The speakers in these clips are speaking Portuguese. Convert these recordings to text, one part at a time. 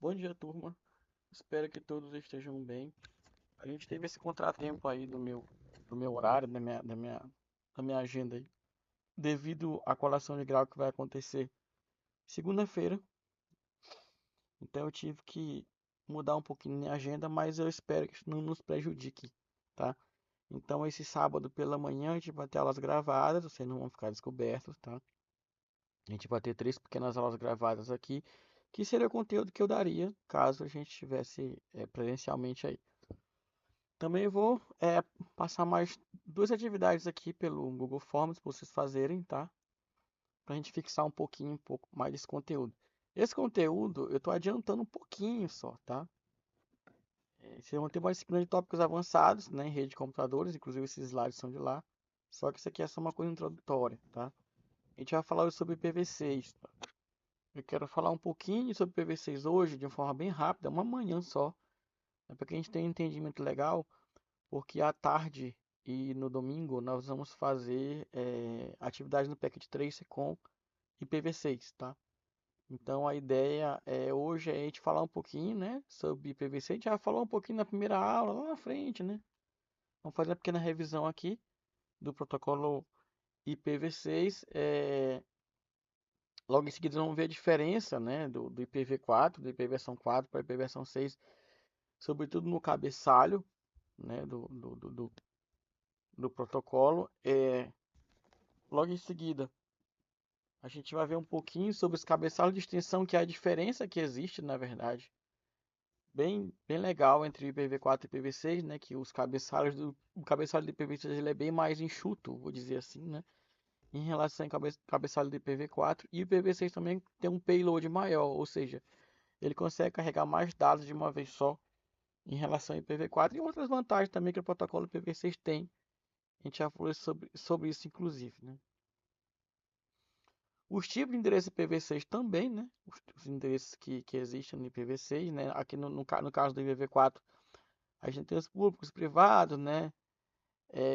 Bom dia, turma. Espero que todos estejam bem. A gente teve esse contratempo aí do meu horário, da minha agenda aí, devido à colação de grau que vai acontecer segunda-feira. Então eu tive que mudar um pouquinho minha agenda, mas eu espero que isso não nos prejudique, tá? Então esse sábado pela manhã a gente vai ter aulas gravadas, vocês não vão ficar descobertos, tá? A gente vai ter 3 pequenas aulas gravadas aqui, que seria o conteúdo que eu daria caso a gente estivesse presencialmente aí. Também vou passar mais 2 atividades aqui pelo Google Forms para vocês fazerem, tá? Para a gente fixar um pouco mais desse conteúdo. Esse conteúdo eu estou adiantando um pouquinho só, tá? Vocês vão ter uma disciplina de tópicos avançados, né, em rede de computadores, inclusive esses slides são de lá. Só que isso aqui é só uma coisa introdutória, tá? A gente vai falar hoje sobre PV6, tá? Eu quero falar um pouquinho sobre PV6 hoje, de uma forma bem rápida, uma manhã só, né, para que a gente tenha um entendimento legal. Porque à tarde e no domingo nós vamos fazer atividade no Packet Tracer com IPv6, tá? Então a ideia hoje é a gente falar um pouquinho, né, sobre IPv6. A gente já falou um pouquinho na primeira aula, lá na frente, né? Vamos fazer uma pequena revisão aqui do protocolo IPv6. Logo em seguida vamos ver a diferença, né, do IPv4, do IP versão 4 para IP versão 6, sobretudo no cabeçalho, né, do protocolo. Logo em seguida, a gente vai ver um pouquinho sobre os cabeçalhos de extensão, que é a diferença que existe, na verdade. Bem legal entre o IPv4 e o IPv6, né? Que o cabeçalho do IPv6 ele é bem mais enxuto, vou dizer assim, né? Em relação ao cabeçalho do IPv4. E o IPv6 também tem um payload maior, ou seja, ele consegue carregar mais dados de uma vez só em relação ao IPv4. E outras vantagens também que o protocolo IPv6 tem. A gente já falou sobre isso, inclusive, né? Os tipos de endereço IPv6 também, né? Os endereços que existem no IPv6, né? Aqui no caso do IPv4, a gente tem os públicos, privados, né?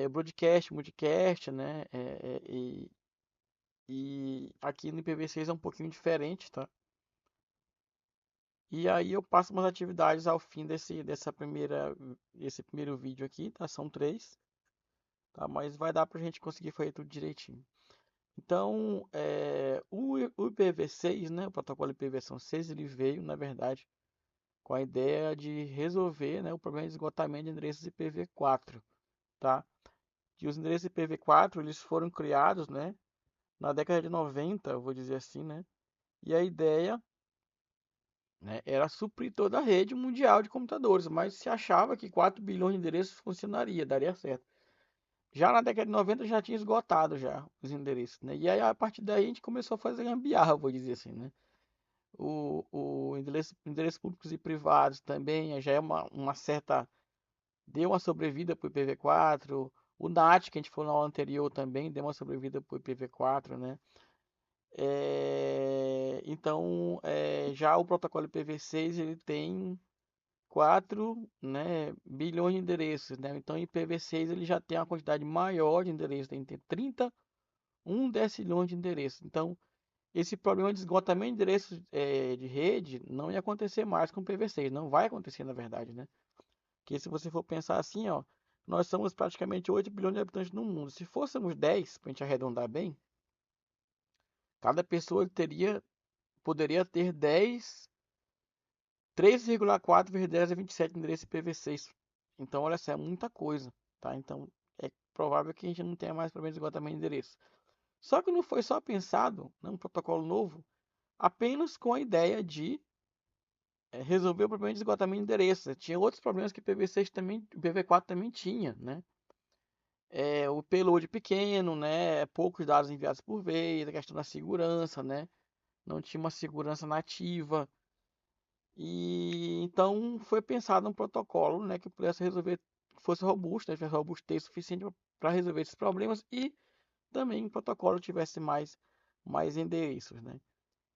Broadcast, multicast, né? E aqui no IPv6 é um pouquinho diferente, tá? E aí eu passo umas atividades ao fim desse primeiro vídeo aqui, tá? São 3, tá? Mas vai dar pra gente conseguir fazer tudo direitinho. Então, o IPv6, né, o protocolo IPv6, ele veio, na verdade, com a ideia de resolver, né, o problema de esgotamento de endereços IPv4, tá? E os endereços IPv4, eles foram criados, né, na década de 90, eu vou dizer assim, né? E a ideia, né, era suprir toda a rede mundial de computadores, mas se achava que 4 bilhões de endereços funcionaria, daria certo. Já na década de 90 já tinha esgotado já os endereços, né? E aí a partir daí a gente começou a fazer gambiarra, vou dizer assim, né? O endereços públicos e privados também já é uma certa. Deu uma sobrevida para o IPv4. O NAT, que a gente falou na aula anterior, também deu uma sobrevida para o IPv4, né? Então, já o protocolo IPv6 ele tem 4, né, bilhões de endereços, né? Então, o IPv6 ele já tem uma quantidade maior de endereços, tem 31 decilhões de endereços. Então, esse problema de esgotamento de endereços de rede não ia acontecer mais com o PV6, não vai acontecer na verdade, né? Porque se você for pensar assim, ó, nós somos praticamente 8 bilhões de habitantes no mundo. Se fôssemos 10, para a gente arredondar bem, cada pessoa poderia ter 3,4 vezes 10 é 27 endereços IPv6. Então, olha só, é muita coisa, tá? Então, é provável que a gente não tenha mais problema de esgotamento de endereços. Só que não foi só pensado num protocolo novo apenas com a ideia de resolver o problema de esgotamento de endereços. Tinha outros problemas que o IPv6 também, o IPv4 também tinha, né? O payload pequeno, né? Poucos dados enviados por vez, a questão da segurança, né? Não tinha uma segurança nativa. E então foi pensado um protocolo, né, que pudesse resolver, que fosse robusto, né, tivesse robustez suficiente para resolver esses problemas e também o protocolo tivesse mais endereços, né?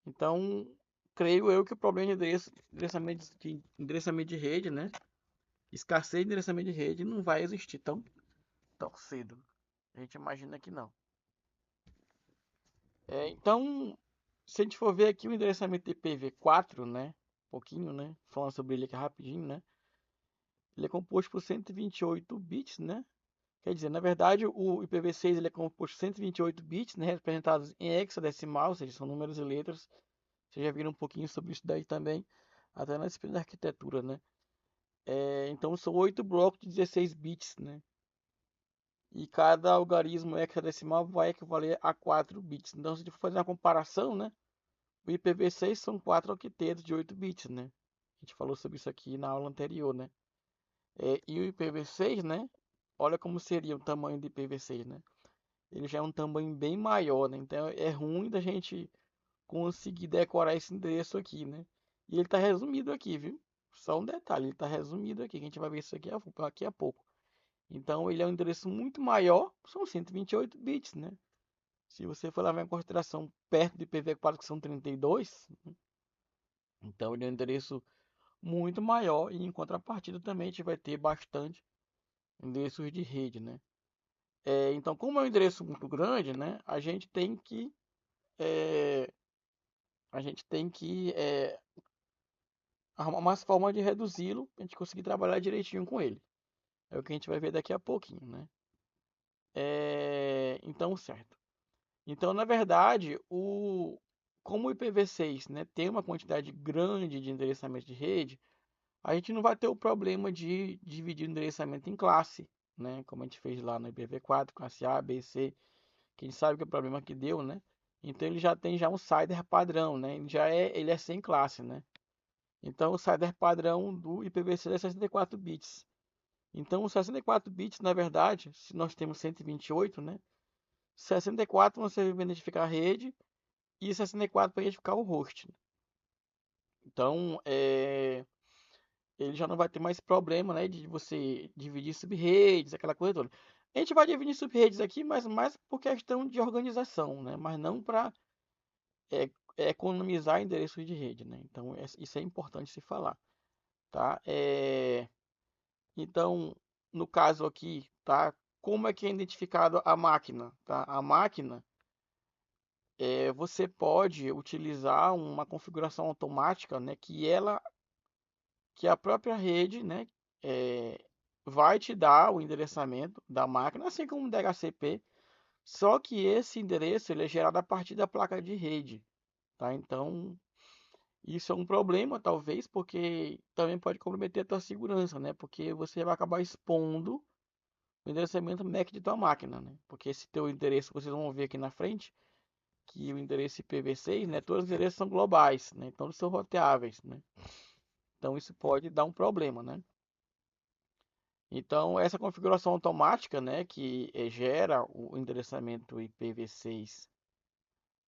Então, creio eu que o problema de endereçamento de rede, né? Escassez de endereçamento de rede não vai existir tão cedo. A gente imagina que não. Então, se a gente for ver aqui o endereçamento de IPv4, né? pouquinho, né? Falando sobre ele aqui rapidinho, né? Ele é composto por 128 bits, né? Quer dizer, na verdade, o IPv6 ele é composto por 128 bits, né? Representados em hexadecimal, ou seja, são números e letras. Vocês já viram um pouquinho sobre isso daí também, até na disciplina de arquitetura, né? Então são 8 blocos de 16 bits, né? E cada algarismo hexadecimal vai equivaler a 4 bits. Então, se a gente for fazer uma comparação, né? O IPv6 são 4 octetos de 8 bits, né? A gente falou sobre isso aqui na aula anterior, né? E o IPv6, né? Olha como seria o tamanho do IPv6, né? Ele já é um tamanho bem maior, né? Então é ruim da gente conseguir decorar esse endereço aqui, né? E ele está resumido aqui, viu? Só um detalhe, ele está resumido aqui, que a gente vai ver isso aqui a pouco. Então ele é um endereço muito maior, são 128 bits, né? Se você for levar em consideração perto do IPv4, que são 32, então ele é um endereço muito maior e em contrapartida também a gente vai ter bastante endereços de rede, né? Então, como é um endereço muito grande, né, é, a gente tem que arrumar umas formas de reduzi-lo para a gente conseguir trabalhar direitinho com ele. É o que a gente vai ver daqui a pouquinho, né? Então, certo. Então, na verdade, como o IPv6, né, tem uma quantidade grande de endereçamento de rede, a gente não vai ter o problema de dividir o endereçamento em classe, né? Como a gente fez lá no IPv4, classe A, B, C, que a gente sabe que é o problema que deu, né? Então ele já tem um CIDR padrão, né? Ele é sem classe, né? Então o CIDR padrão do IPv6 é 64 bits. Então os 64 bits, na verdade, se nós temos 128, né? 64 você vai identificar a rede e 64 para identificar o host. Então, ele já não vai ter mais problema, né, de você dividir subredes, aquela coisa toda. A gente vai dividir subredes aqui, mas mais por questão de organização, né, mas não para é, economizar endereços de rede, né. Então, isso é importante se falar, tá? Então, no caso aqui, tá? Como é que é identificado a máquina, tá? A máquina, você pode utilizar uma configuração automática, né, que a própria rede, né, é, vai te dar o endereçamento da máquina, assim como o DHCP, só que esse endereço ele é gerado a partir da placa de rede, tá? Então, isso é um problema, talvez, porque também pode comprometer a tua segurança, né? Porque você vai acabar expondo o endereçamento MAC de tua máquina, né? Porque esse teu endereço, vocês vão ver aqui na frente, que o endereço IPv6, né? Todos os endereços são globais, né? Então, eles são roteáveis, né? Então, isso pode dar um problema, né? Então, essa configuração automática, né, que gera o endereçamento IPv6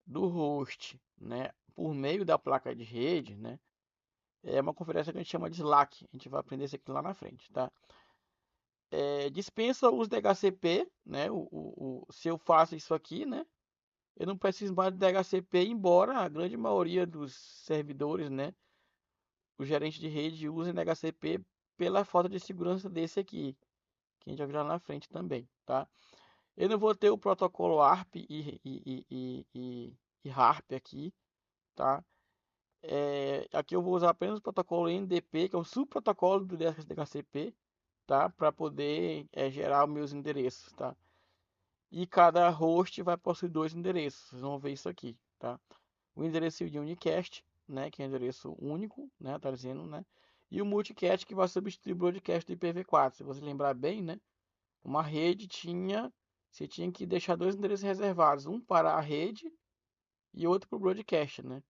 do host, né, por meio da placa de rede, né, é uma configuração que a gente chama de SLAAC. A gente vai aprender isso aqui lá na frente, tá? Dispensa os DHCP, né? Se eu faço isso aqui, né, eu não preciso mais de DHCP, embora a grande maioria dos servidores, né, os gerentes de rede usem DHCP pela falta de segurança desse aqui, que a gente vai ver lá na frente também, tá? Eu não vou ter o protocolo ARP e RARP aqui, tá? Aqui eu vou usar apenas o protocolo NDP, que é o subprotocolo do DHCP, tá? Para poder gerar os meus endereços, tá? E cada host vai possuir dois endereços, vocês vão ver isso aqui, tá? O endereço de unicast, né? Que é o endereço único, né? Tá dizendo, né? E o multicast que vai substituir o broadcast do IPv4. Se você lembrar bem, né? Uma rede você tinha que deixar dois endereços reservados, um para a rede e outro para o broadcast, né?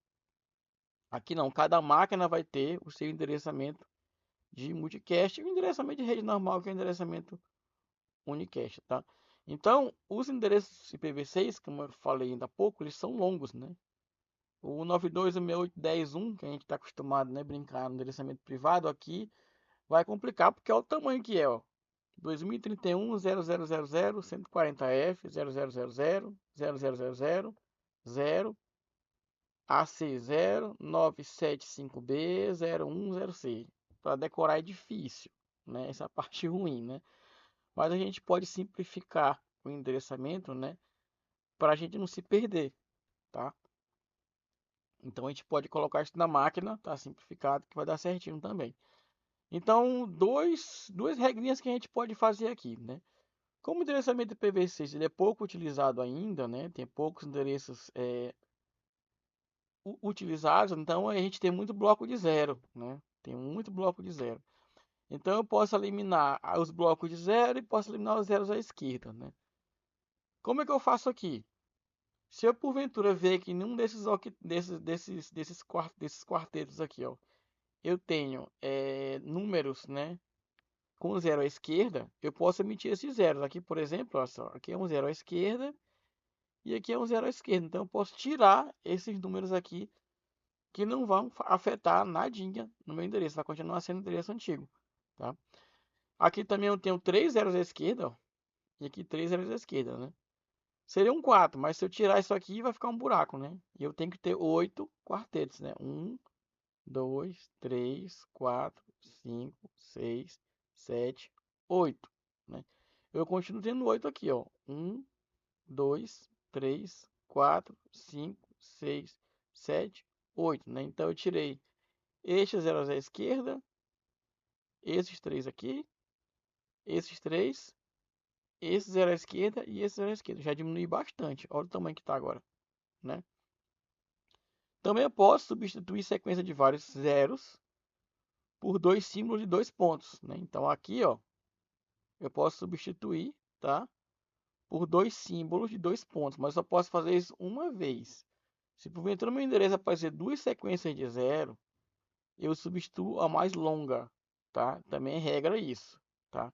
Aqui não, cada máquina vai ter o seu endereçamento de multicast e o endereçamento de rede normal, que é o endereçamento unicast, tá? Então, os endereços IPv6, como eu falei ainda há pouco, eles são longos, né? O 92.168.10.1, que a gente está acostumado, né, brincar no endereçamento privado, aqui vai complicar porque é o tamanho que é, ó. 2031 0000 140F 0000 0000 0 AC0 975B 010C. Para decorar é difícil, né? Essa é a parte ruim, né? Mas a gente pode simplificar o endereçamento, né? Para a gente não se perder, tá? Então a gente pode colocar isso na máquina, tá simplificado, que vai dar certinho também. Então, duas regrinhas que a gente pode fazer aqui, né? Como o endereçamento IPv6 ele é pouco utilizado ainda, né? Tem poucos endereços utilizados, então a gente tem muito bloco de zero, né? Tem muito bloco de zero. Então eu posso eliminar os blocos de zero e posso eliminar os zeros à esquerda, né? Como é que eu faço aqui? Se eu porventura ver que nenhum desses quartetos aqui, ó, eu tenho números, né, com zero à esquerda, eu posso emitir esses zeros. Aqui, por exemplo, olha só, aqui é um zero à esquerda e aqui é um zero à esquerda. Então eu posso tirar esses números aqui que não vão afetar nadinha no meu endereço, vai continuar sendo o endereço antigo, tá? Aqui também eu tenho 3 zeros à esquerda, ó, e aqui 3 zeros à esquerda, né? Seria um 4, mas se eu tirar isso aqui, vai ficar um buraco, né? E eu tenho que ter 8 quartetos, né? 1, 2, 3, 4, 5, 6, 7, 8, né? Eu continuo tendo 8 aqui, ó. 1, 2, 3, 4, 5, 6, 7, 8, né? Então eu tirei estes zeros à esquerda, esses 3 aqui, esses 3, esse zero à esquerda e esse zero à esquerda. Já diminui bastante. Olha o tamanho que está agora, né? Também eu posso substituir sequência de vários zeros por dois símbolos de dois pontos, né? Então aqui, ó, eu posso substituir, tá? Por dois símbolos de dois pontos, mas eu só posso fazer isso uma vez. Se porventura no meu endereço aparecer duas sequências de zero, eu substituo a mais longa, tá? Também é regra isso, tá?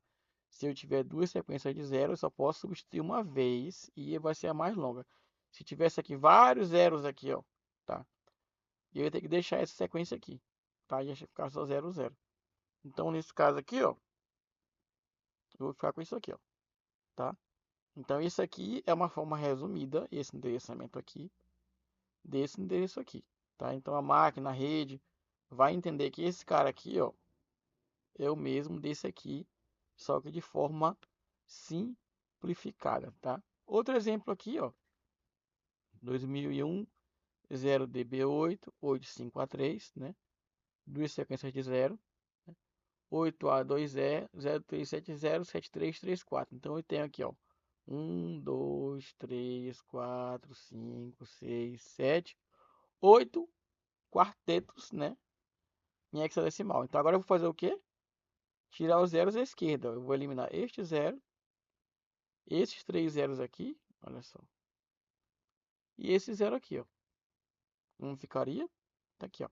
Se eu tiver duas sequências de zero, eu só posso substituir uma vez e vai ser a mais longa. Se tivesse aqui vários zeros aqui, ó, tá? E eu ia ter que deixar essa sequência aqui, tá? Ia ficar só 0, 0. Então, nesse caso aqui, ó, eu vou ficar com isso aqui, ó, tá? Então, isso aqui é uma forma resumida, esse endereçamento aqui, desse endereço aqui, tá? Então, a máquina, a rede, vai entender que esse cara aqui, ó, é o mesmo desse aqui, só que de forma simplificada, tá? Outro exemplo aqui, ó, 2001, 0DB8, 853, né? Duas sequências de zero. 8A2E 03707334. Então eu tenho aqui, ó, 1, 2, 3, 4, 5, 6, 7, 8 quartetos, né, em hexadecimal. Então agora eu vou fazer o quê? Tirar os zeros à esquerda. Eu vou eliminar este zero, esses três zeros aqui, olha só, e esse zero aqui, ó. Não ficaria? Tá aqui, ó.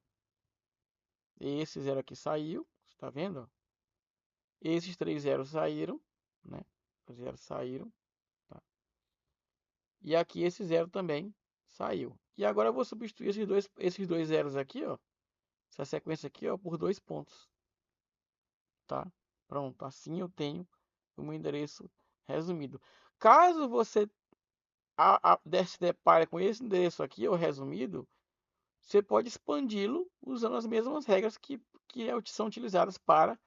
Esse zero aqui saiu, você tá vendo? Esses três zeros saíram, né? Os zeros saíram. Tá? E aqui esse zero também saiu. E agora eu vou substituir esses dois zeros aqui, ó, essa sequência aqui, ó, por dois pontos, tá? Pronto, assim eu tenho o meu endereço resumido. Caso você se depare com esse endereço aqui, ó, resumido, você pode expandi-lo usando as mesmas regras que são utilizadas para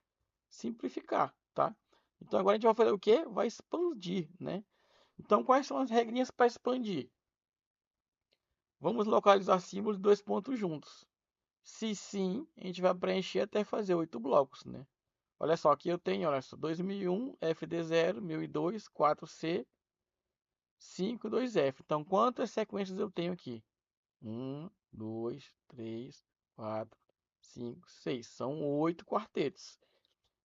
simplificar, tá? Então agora a gente vai fazer o quê? Vai expandir, né? Então quais são as regrinhas para expandir? Vamos localizar símbolos de dois pontos juntos. Se sim, a gente vai preencher até fazer 8 blocos, né? Olha só, aqui eu tenho, olha só, 2001, FD0, 1002, 4C, 5, 2F. Então, quantas sequências eu tenho aqui? 1, 2, 3, 4, 5, 6. São 8 quartetos.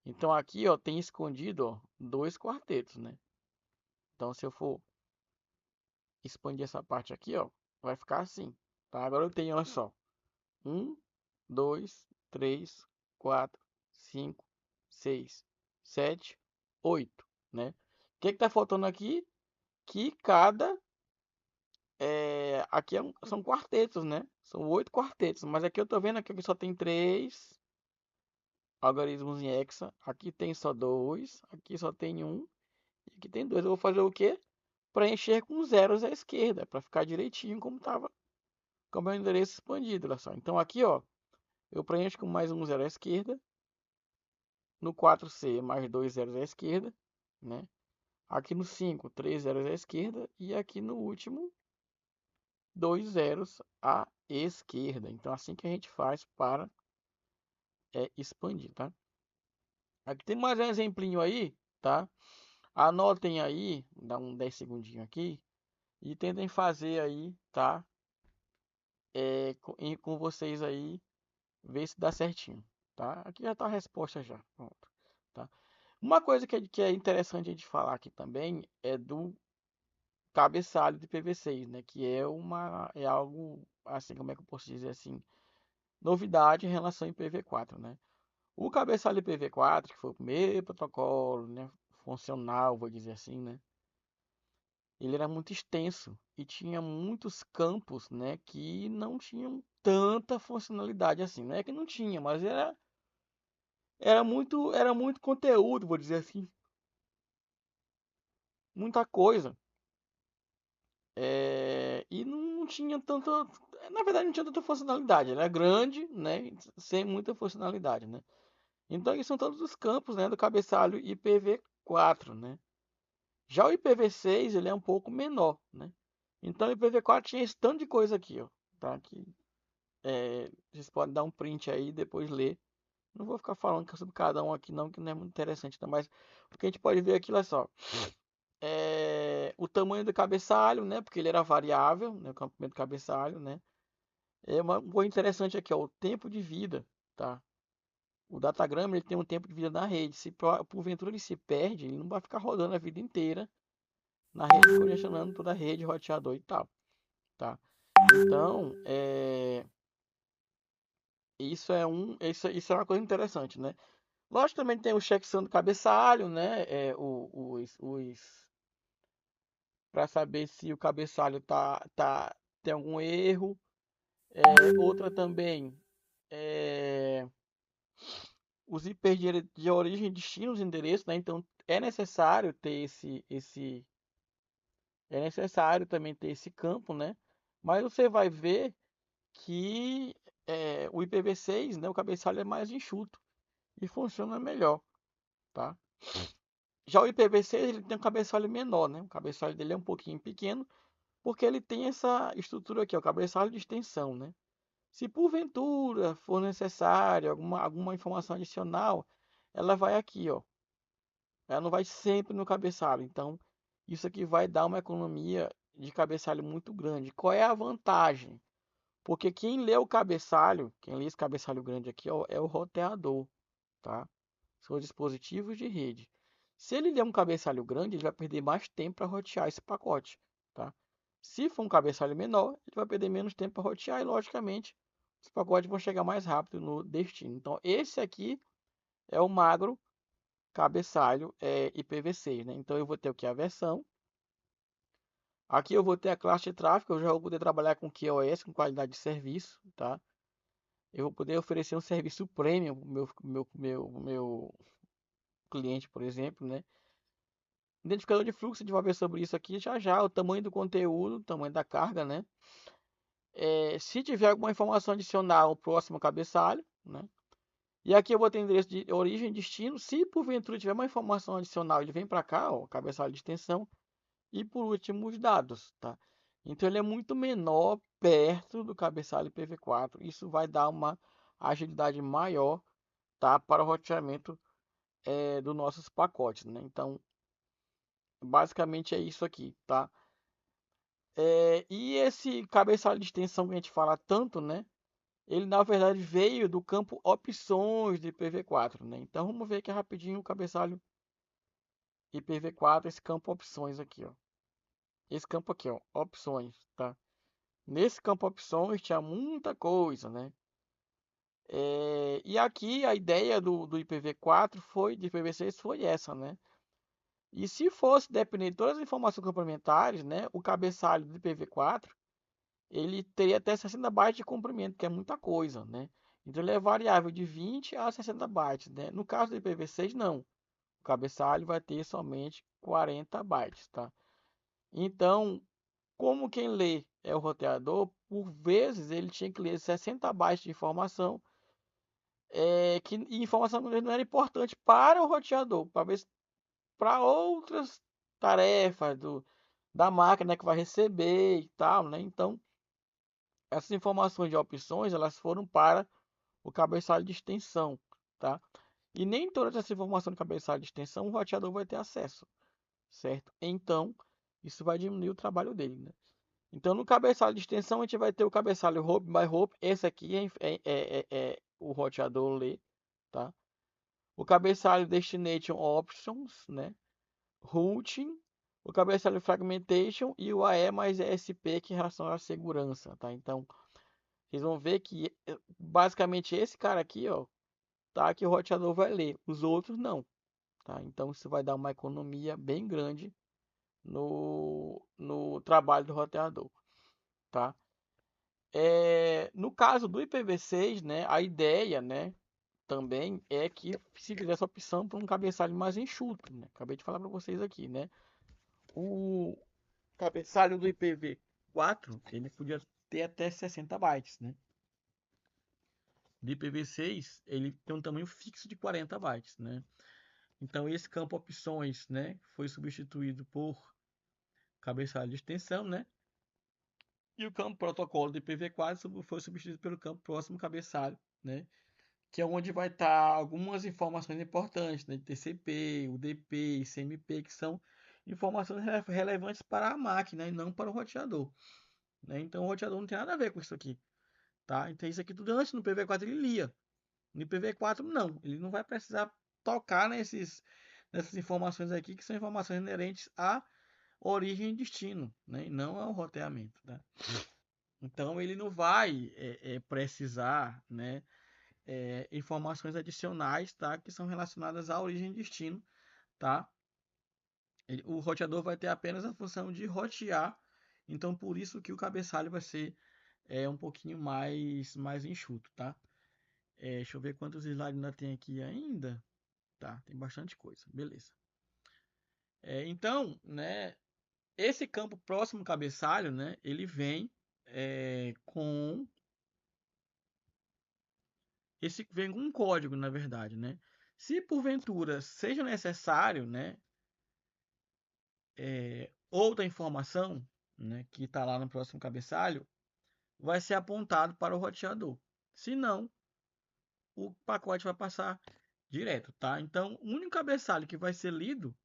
Então, aqui, ó, tem escondido, ó, dois quartetos, né? Então, se eu for expandir essa parte aqui, ó, vai ficar assim, tá? Agora eu tenho, olha só, 1, 2, 3, 4, 5, 6, 7, 8, né? O que está faltando aqui? Que cada aqui são quartetos, né? São 8 quartetos, mas aqui eu tô vendo aqui que só tem 3 algarismos em hexa. Aqui tem só 2, aqui só tem 1 e aqui tem 2. Eu vou fazer o quê? Preencher com zeros à esquerda para ficar direitinho como estava com o meu endereço expandido, olha só. Então aqui, ó, eu preencho com mais um zero à esquerda. No 4C, mais dois zeros à esquerda, né? Aqui no 5, 3 zeros à esquerda. E aqui no último, dois zeros à esquerda. Então, assim que a gente faz para expandir, tá? Aqui tem mais um exemplinho aí, tá? Anotem aí, dá um 10 segundinhos aqui e tentem fazer aí, tá? Com vocês aí, ver se dá certinho, tá? Aqui já tá a resposta já, pronto, tá? Uma coisa que é interessante a gente falar aqui também é do cabeçalho de PV6, né? Que é algo, assim, como é que eu posso dizer assim, novidade em relação ao IPv4, né? O cabeçalho IPv4, que foi o primeiro protocolo, né, funcional, vou dizer assim, né? Ele era muito extenso e tinha muitos campos, né, que não tinham tanta funcionalidade assim. Não é que não tinha, mas era muito conteúdo, vou dizer assim, muita coisa. E não tinha tanta, na verdade não tinha tanta funcionalidade. Era grande, né, sem muita funcionalidade, né? Então, esses são todos os campos, né, do cabeçalho IPv4, né? Já o IPv6, ele é um pouco menor, né? Então, o IPv4 tinha esse tanto de coisa aqui, ó, tá? Que vocês podem dar um print aí e depois ler. Não vou ficar falando sobre cada um aqui não, que não é muito interessante, tá? Mas o que a gente pode ver aqui, olha só. O tamanho do cabeçalho, né? Porque ele era variável, né? O comprimento do cabeçalho, né? Uma coisa interessante aqui, ó, o tempo de vida, tá? O datagrama ele tem um tempo de vida na rede. Se porventura ele se perde, ele não vai ficar rodando a vida inteira na rede, congestionando toda a rede, roteador e tal, tá? Então, isso é uma coisa interessante, né? Lógico, também tem o checksum do cabeçalho, né? Para saber se o cabeçalho tem algum erro. Outra também é os IPs de origem, destino, os endereços, né? Então é necessário ter é necessário também ter esse campo, né? Mas você vai ver que o IPv6, né? O cabeçalho é mais enxuto e funciona melhor, tá? Já o IPv6 ele tem um cabeçalho menor, né? O cabeçalho dele é um pouquinho pequeno, porque ele tem essa estrutura aqui, o cabeçalho de extensão, né? Se porventura for necessário alguma informação adicional, ela vai aqui, ó. Ela não vai sempre no cabeçalho. Então, isso aqui vai dar uma economia de cabeçalho muito grande. Qual é a vantagem? Porque quem lê o cabeçalho, quem lê esse cabeçalho grande aqui, ó, é o roteador, tá? São os dispositivos de rede. Se ele ler um cabeçalho grande, ele vai perder mais tempo para rotear esse pacote, tá? Se for um cabeçalho menor, ele vai perder menos tempo para rotear e, logicamente, os pacotes vão chegar mais rápido no destino. Então, esse aqui é o magro cabeçalho IPv6, né? Então, eu vou ter o que? A versão. Aqui eu vou ter a classe de tráfego, eu já vou poder trabalhar com QoS, com qualidade de serviço, tá? Eu vou poder oferecer um serviço premium para o meu cliente, por exemplo, né? Identificador de fluxo, a gente vai ver sobre isso aqui já já, o tamanho do conteúdo, o tamanho da carga, né? Se tiver alguma informação adicional, o próximo cabeçalho, né? E aqui eu vou ter endereço de origem e destino. Se porventura tiver uma informação adicional, ele vem para cá, ó, cabeçalho de extensão. E por último, os dados, tá? Então ele é muito menor perto do cabeçalho IPv4. Isso vai dar uma agilidade maior, tá? Para o roteamento dos nossos pacotes, né? Então, basicamente é isso aqui, tá? E esse cabeçalho de extensão que a gente fala tanto, né? Ele na verdade veio do campo opções de IPv4, né? Então vamos ver aqui rapidinho o cabeçalho IPv4, esse campo opções aqui, ó. Esse campo aqui, ó, opções, tá? Nesse campo opções tinha muita coisa, né? E aqui a ideia do IPv4 de IPv6 foi essa, né? E se fosse depender de todas as informações complementares, né? O cabeçalho do IPv4 ele teria até 60 bytes de comprimento, que é muita coisa, né? Então ele é variável de 20 a 60 bytes, né? No caso do IPv6, não. O cabeçalho vai ter somente 40 bytes, tá? Então, como quem lê é o roteador, por vezes ele tinha que ler 60 bytes de informação, e informação que não era importante para o roteador, para outras tarefas da máquina que vai receber e tal, né? Então, essas informações de opções, elas foram para o cabeçalho de extensão, tá? E nem todas essas informações do cabeçalho de extensão o roteador vai ter acesso, certo? Então, isso vai diminuir o trabalho dele, né? Então, no cabeçalho de extensão, a gente vai ter o cabeçalho Hope by Hope. Esse aqui é o roteador lê, tá? O cabeçalho Destination Options, né? Routing, o cabeçalho Fragmentation e o AE mais ESP que relaciona à segurança, tá? Então, vocês vão ver que basicamente esse cara aqui, ó, tá? Que o roteador vai ler, os outros não, tá? Então, isso vai dar uma economia bem grande no trabalho do roteador, tá? No caso do IPv6, né, a ideia, né, também é que se fizesse a opção por um cabeçalho mais enxuto, né? Acabei de falar para vocês aqui, né? O cabeçalho do IPv4, ele podia ter até 60 bytes, né? Do IPv6, ele tem um tamanho fixo de 40 bytes, né? Então esse campo opções, né, foi substituído por cabeçalho de extensão, né? E o campo protocolo do IPv4 foi substituído pelo campo próximo cabeçalho, né? Que é onde vai estar algumas informações importantes, né? De TCP, UDP, CMP, que são informações relevantes para a máquina e não para o roteador, né? Então o roteador não tem nada a ver com isso aqui, tá? Então isso aqui tudo antes no IPv4 ele lia, no IPv4 não, ele não vai precisar tocar nessas informações aqui que são informações inerentes à origem e destino, né? E não ao roteamento, tá? Então ele não vai precisar, né, informações adicionais, tá, que são relacionadas à origem e destino, tá? O roteador vai ter apenas a função de rotear, então por isso que o cabeçalho vai ser um pouquinho mais enxuto, tá? Deixa eu ver quantos slides ainda tem aqui ainda. Tá, tem bastante coisa, beleza. Então, né, esse campo próximo cabeçalho, né, ele vem com vem com um código, na verdade, né? Se porventura seja necessário, né, outra informação, né, que está lá no próximo cabeçalho, vai ser apontado para o roteador. Se não, o pacote vai passar direto, tá? Então, o único cabeçalho que vai ser lido,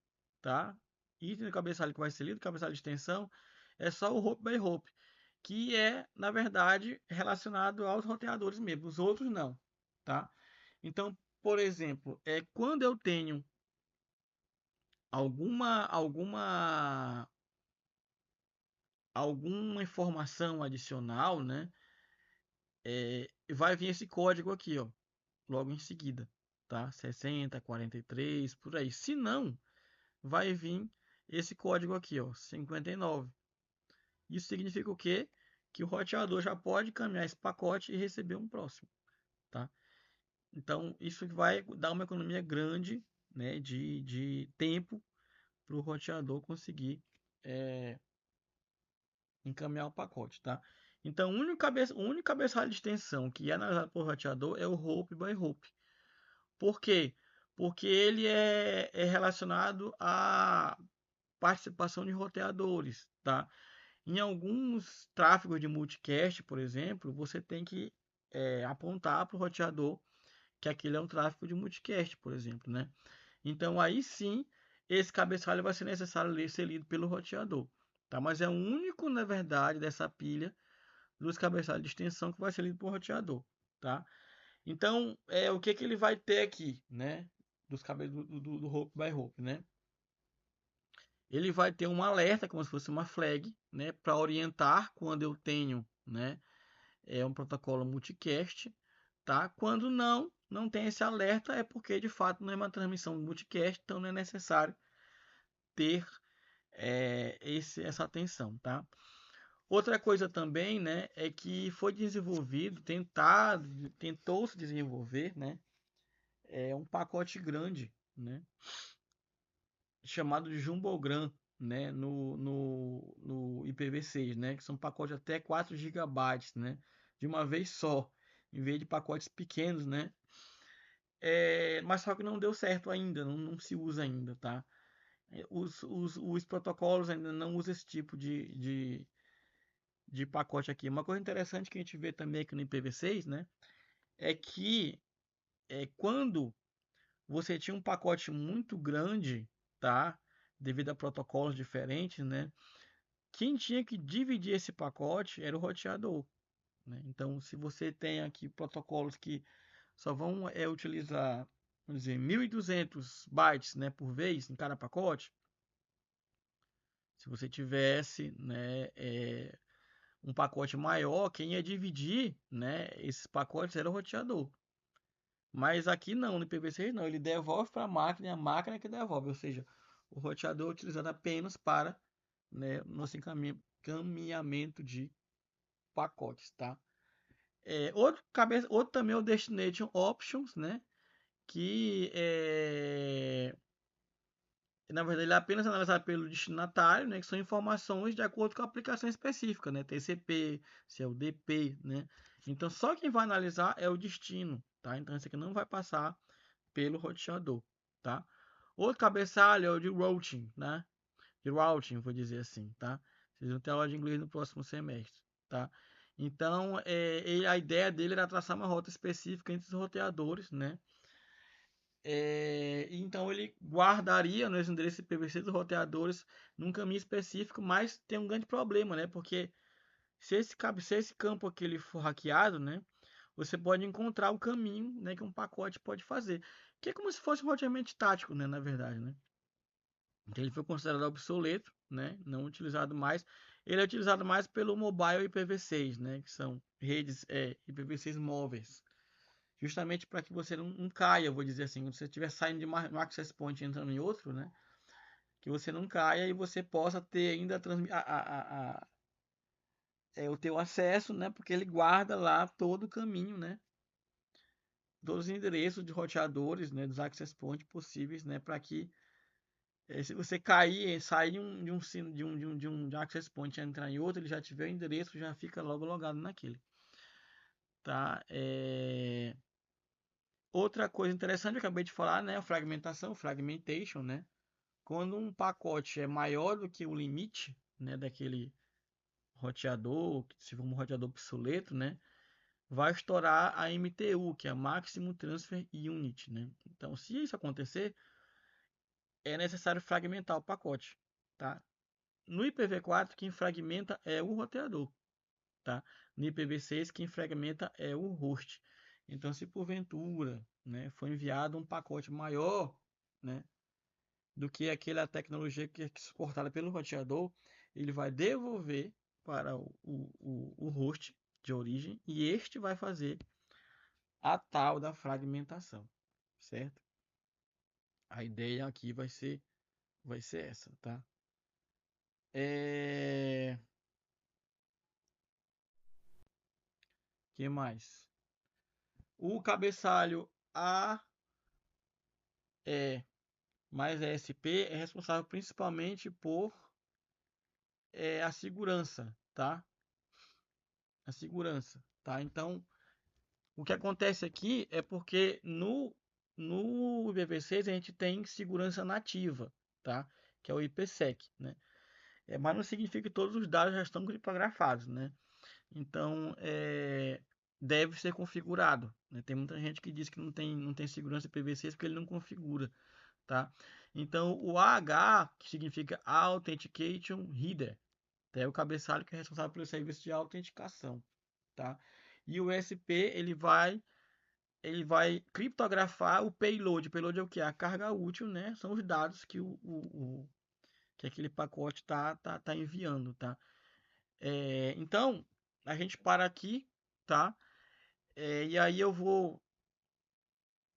tá? Item do cabeçalho que vai ser lido, cabeçalho de extensão, é só o Hope by Hope, que é, na verdade, relacionado aos roteadores mesmo. Os outros não, tá? Então, por exemplo, quando eu tenho alguma informação adicional, né? Vai vir esse código aqui, ó, logo em seguida, tá? 60, 43, por aí. Se não, vai vir esse código aqui, ó, 59. Isso significa o quê? Que o roteador já pode caminhar esse pacote e receber um próximo, tá? Então, isso vai dar uma economia grande, né, de tempo para o roteador conseguir é, encaminhar o pacote, tá? Então, o único cabeçalho de extensão que é analisado por roteador é o Hope by Hope. Por quê? Porque ele é relacionado à participação de roteadores, tá? Em alguns tráfegos de multicast, por exemplo, você tem que apontar para o roteador que aquele é um tráfego de multicast, por exemplo, né? Então aí sim, esse cabeçalho vai ser necessário ser lido pelo roteador, tá? Mas é o único, na verdade, dessa pilha dos cabeçalhos de extensão que vai ser lido por roteador, tá? Então, o que que ele vai ter aqui, né? Dos cabelos do Hope by Hope, né? Ele vai ter um alerta, como se fosse uma flag, né? Para orientar quando eu tenho, né? Um protocolo multicast, tá? Quando não tem esse alerta, é porque de fato não é uma transmissão multicast, então não é necessário ter essa atenção, tá? Outra coisa também, né, é que foi desenvolvido, tentou se desenvolver, né, um pacote grande, né, chamado de Jumbogram, né, no IPv6, né, que são pacotes até 4 gigabytes, né, de uma vez só, em vez de pacotes pequenos, né, mas só que não deu certo ainda, não se usa ainda, tá? Os protocolos ainda não usam esse tipo de pacote aqui. Uma coisa interessante que a gente vê também aqui no IPv6, né, é que quando você tinha um pacote muito grande, tá, devido a protocolos diferentes, né, quem tinha que dividir esse pacote era o roteador, né? Então, se você tem aqui protocolos que só vão utilizar, vamos dizer, 1.200 bytes, né, por vez em cada pacote, se você tivesse, né, um pacote maior, quem ia dividir, né, esses pacotes era o roteador. Mas aqui não, no IPv6 não, ele devolve para a máquina que devolve, ou seja, o roteador é utilizado apenas para, né, nosso encaminhamento de pacotes, tá? Outro também é o Destination Options, né? Que na verdade ele é apenas analisado pelo destinatário, né? Que são informações de acordo com a aplicação específica, né? TCP, CLDP, né? Então só quem vai analisar é o destino, tá? Então esse aqui não vai passar pelo roteador, tá? Outro cabeçalho é o de routing, né? De routing, vou dizer assim, tá? Vocês vão ter aula de inglês no próximo semestre, tá? Então, a ideia dele era traçar uma rota específica entre os roteadores, né? Então ele guardaria nos endereços IPv6 dos roteadores num caminho específico, mas tem um grande problema, né? Porque se esse campo aqui ele for hackeado, né? Você pode encontrar o caminho, né, que um pacote pode fazer, que é como se fosse um roteamento tático, né, na verdade, né? Então ele foi considerado obsoleto, né, não utilizado mais. Ele é utilizado mais pelo mobile IPv6, né, que são redes IPv6 móveis, justamente para que você não caia, vou dizer assim, quando você estiver saindo de um access point e entrando em outro, né, que você não caia e você possa ter ainda o teu acesso, né, porque ele guarda lá todo o caminho, né, todos os endereços de roteadores, né, dos access points possíveis, né, para que se você cair, sair de um access point e entrar em outro, ele já tiver o endereço, já fica logo logado naquele, tá? Outra coisa interessante, eu acabei de falar, né, a fragmentação, fragmentation, né? Quando um pacote é maior do que o limite, né, daquele roteador, se for um roteador obsoleto, né, vai estourar a MTU, que é a Maximum Transfer Unit, né? Então, se isso acontecer, é necessário fragmentar o pacote, tá? No IPv4, quem fragmenta é o roteador, tá? No IPv6, quem fragmenta é o host. Então, se porventura, né, foi enviado um pacote maior, né, do que aquela tecnologia que é suportada pelo roteador, ele vai devolver para o host de origem e este vai fazer a tal da fragmentação, certo? A ideia aqui vai ser essa, tá? Que mais? O cabeçalho AE mais ESP é responsável principalmente por a segurança, tá? A segurança, tá? Então, o que acontece aqui é porque no IPv6 a gente tem segurança nativa, tá? Que é o IPsec, né? Mas não significa que todos os dados já estão criptografados, né? Então, deve ser configurado, né? Tem muita gente que diz que não tem segurança IPv6 porque ele não configura, tá? Então, o AH, que significa Authentication Header, é o cabeçalho que é responsável pelo serviço de autenticação, tá? E o SP, ele vai criptografar o payload. O payload é o que? A carga útil, né? São os dados que que aquele pacote tá enviando, tá? Então, a gente para aqui, tá? E aí eu vou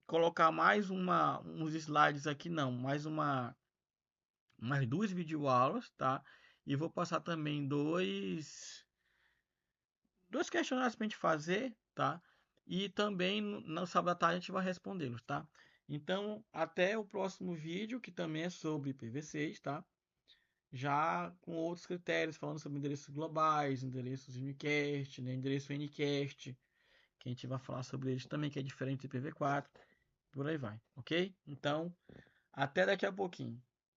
colocar mais uns slides aqui, não, mais duas videoaulas, tá? E vou passar também dois questionários para a gente fazer, tá? E também no sábado à tarde a gente vai respondê-los, tá? Então, até o próximo vídeo, que também é sobre IPv6, tá? Já com outros critérios, falando sobre endereços globais, endereços unicast, né? Endereço Ncast, que a gente vai falar sobre eles também, que é diferente do IPv4, por aí vai, ok? Então, até daqui a pouquinho.